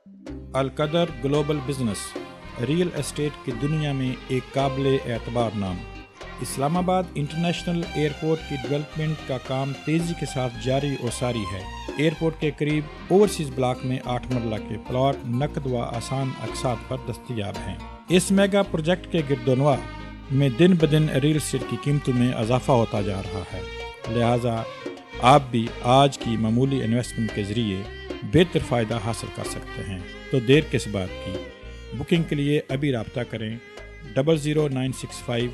अलकदर global business real estate की दुनिया में एक काबिल एतबार नाम। इस्लामाबाद इंटरनेशनल एयरपोर्ट की डेवलपमेंट का काम तेज़ी के साथ जारी और सारी है। एयरपोर्ट के करीब ओवरसीज़ ब्लॉक में 8 मरला के प्लॉट नकद व आसान अकसात पर दस्तयाब हैं। इस मेगा प्रोजेक्ट के गिरदोनवा में दिन ब दिन रियल एस्टेट की कीमतों में इजाफा होता जा रहा है। लिहाजा आप भी आज की मामूली इन्वेस्टमेंट के ज़रिए बेहतर फ़ायदा हासिल कर सकते हैं। तो देर किस बात की, बुकिंग के लिए अभी रब्ता करें 00965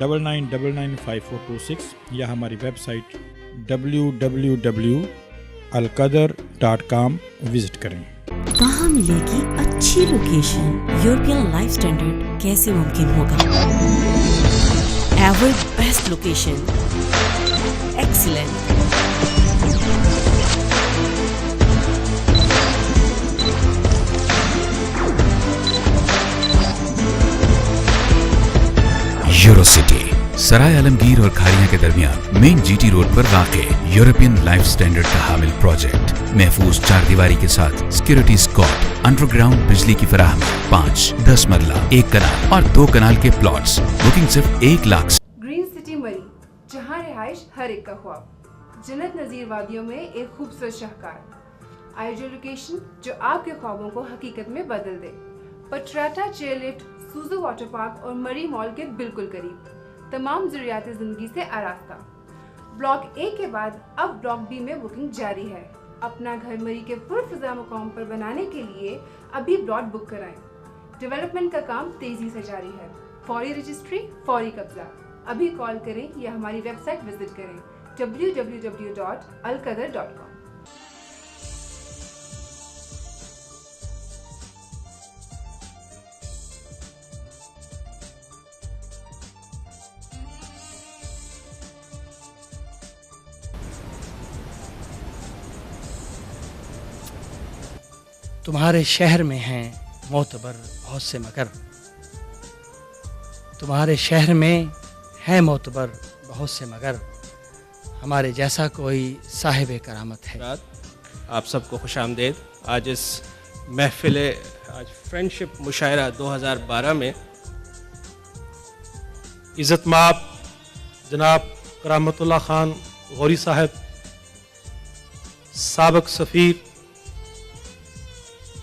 99995426 या हमारी वेबसाइट www.alqadar.com विज़िट करें। कहाँ मिलेगी अच्छी लोकेशन? यूरोपियन लाइफ स्टैंडर्ड कैसे मुमकिन होगा? Ever best location, excellent. Euro City Sarai Alamgir और खारिया के दरमियान मेन जीटी रोड पर वाक़े यूरोपियन लाइफ स्टैंडर्ड का हामिल प्रोजेक्ट। महफूज 4 दीवारी के साथ सिक्योरिटी स्क्वाड, अंडरग्राउंड बिजली की फराहमी, 5, 10 मरला, 1 कनाल और 2 कनाल के प्लॉट्स। बुकिंग सिर्फ 1 लाख। ग्रीन सिटी मरी, जहां रिहाइश हर एक का ख्वाब। जन्नत नज़ीर वादियों में एक खूबसूरत शाहकार। आइडियल लोकेशन जो आपके ख्वाबों को हकीकत में बदल दे। पटराटा चेयरलिफ्ट, सूजो वाटर पार्क और मरी मॉल के बिल्कुल करीब। तमाम ज़रूरियात ज़िंदगी से आरास्ता। ब्लॉक ए के बाद अब ब्लॉक बी में बुकिंग जारी है। अपना घर मरी के पुरफ़िज़ा मुकाम पर बनाने के लिए अभी प्लॉट बुक कराएं। डेवलपमेंट का काम तेज़ी से जारी है। फौरी रजिस्ट्री, फौरी कब्जा। अभी कॉल करें या हमारी वेबसाइट विजिट करें www.alqadar.com। तुम्हारे शहर में हैं मोतबर बहुत से मगर, तुम्हारे शहर में है मोतबर बहुत से मगर, हमारे जैसा कोई साहिब करामत है। आप सबको खुश आमदेद। आज इस महफिल आज फ्रेंडशिप मुशायरा 2012 में इज़्ज़त माब जनाब करामतुल्लाह ख़ान गौरी साहब, साबिक़ सफ़ीर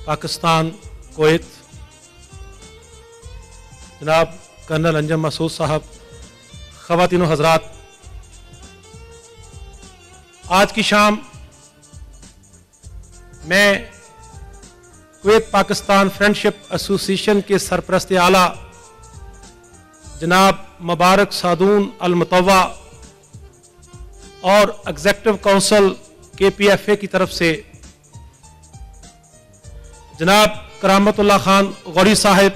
पाकिस्तान कुवैत जनाब कर्नल अंजम मसूद साहब, ख़वातीनो हज़रात, आज की शाम मैं कुवैत पाकिस्तान फ्रेंडशिप एसोसिएशन के सरपरस्त आला जनाब मुबारक सादून अल मुतव्वा और एग्जीक्यूटिव काउंसिल KPFA की तरफ से जनाब करामतुल्लाह ख़ान गौरी साहिब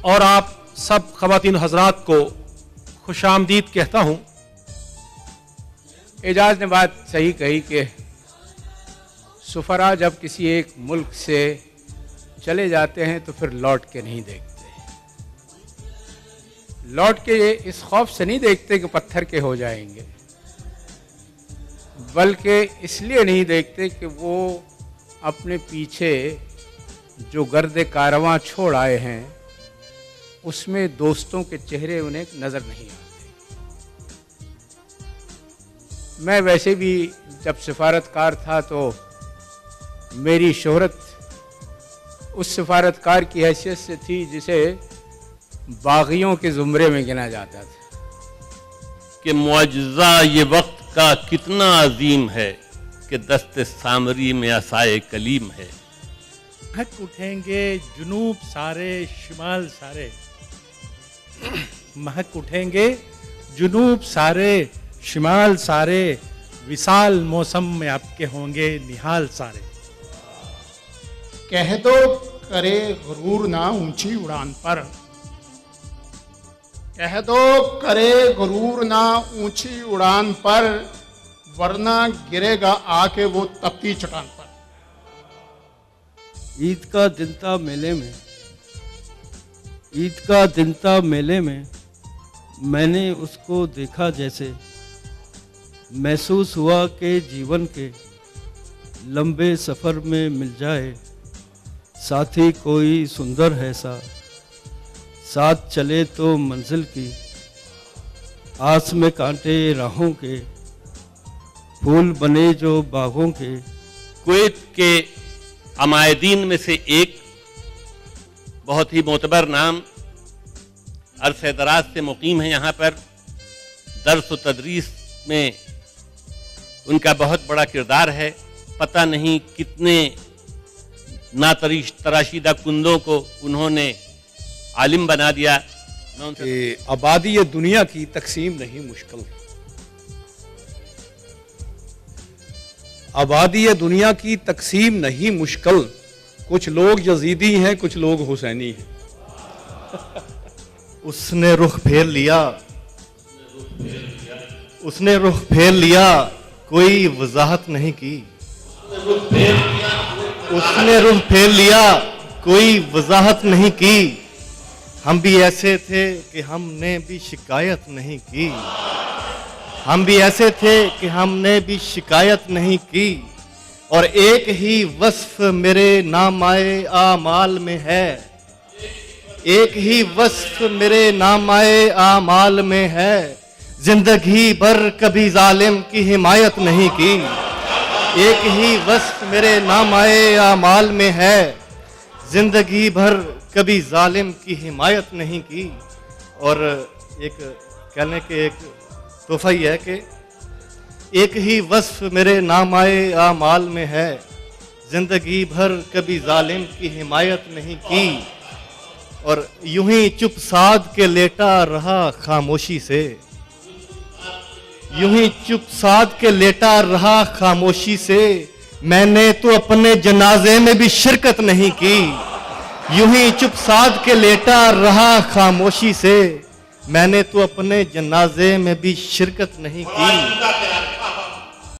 और आप सब ख़वातीन हज़रात को खुश आमदीद कहता हूँ। एजाज ने बात सही कही कि सुफरा जब किसी एक मुल्क से चले जाते हैं तो फिर लौट के नहीं देखते। लौट के इस खौफ से नहीं देखते कि पत्थर के हो जाएंगे, बल्कि इसलिए नहीं देखते कि वो अपने पीछे जो गर्द कारवां छोड़ आए हैं उसमें दोस्तों के चेहरे उन्हें नज़र नहीं आते। मैं वैसे भी जब सिफारतकार था तो मेरी शोहरत उस सिफारतकार की हैसियत से थी जिसे बागियों के ज़ुमरे में गिना जाता था कि मुआजिज़ा ये वक्त का कितना अजीम है कि दस्ते सामरी में असाए कलीम है। महक उठेंगे जुनूब सारे शिमाल सारे, महक उठेंगे जुनूब सारे शिमाल सारे, विशाल मौसम में आपके होंगे निहाल सारे। कह दो करे गुरूर ना ऊंची उड़ान पर, कह दो करे गुरूर ना ऊंची उड़ान पर, वरना गिरेगा आके वो तपती चट्टान पर। ईद का दिन था मेले में, ईद का दिन था मेले में, मैंने उसको देखा जैसे महसूस हुआ कि जीवन के लंबे सफ़र में मिल जाए साथी कोई सुंदर है सा, साथ चले तो मंजिल की आस में कांटे राहों के, फूल बने जो बागों के। कुवैत के अमायदीन में से एक बहुत ही मोतबर नाम अरसे दराज से मुकीम है यहाँ पर। दर्स व तदरीस में उनका बहुत बड़ा किरदार है। पता नहीं कितने तराशीदा कुंदों को उन्होंने आलिम बना दिया। आबादी दुनिया की तकसीम नहीं मुश्किल, आबादी दुनिया की तकसीम नहीं मुश्किल, कुछ लोग यजीदी हैं कुछ लोग हुसैनी हैं। उसने रुख फेर लिया, उसने रुख फेर लिया, कोई वजाहत नहीं की। उसने रुख फेर लिया, कोई वजाहत नहीं की। हम भी ऐसे थे कि हमने भी शिकायत नहीं की। हम भी ऐसे थे कि हमने भी शिकायत नहीं की। और एक ही वस्फ मेरे नामाए आमाल में है, एक ही वस्फ मेरे नामाए आमाल में है, जिंदगी भर कभी जालिम की हिमायत नहीं की। एक ही वस्फ मेरे नामाए आमाल में है, जिंदगी भर कभी जालिम की हिमायत नहीं की। और एक कहने के एक तोहफा ही है कि एक ही वस्फ मेरे नामाए आमाल में है, जिंदगी भर कभी जालिम की हिमायत नहीं की। और यूं ही चुप साध के लेटा रहा खामोशी से, यूं ही चुप साध के लेटा रहा खामोशी से, मैंने तो अपने जनाजे में भी शिरकत नहीं की। यूं ही चुप साध के लेटा रहा खामोशी से, मैंने तो अपने जनाजे में भी शिरकत नहीं की।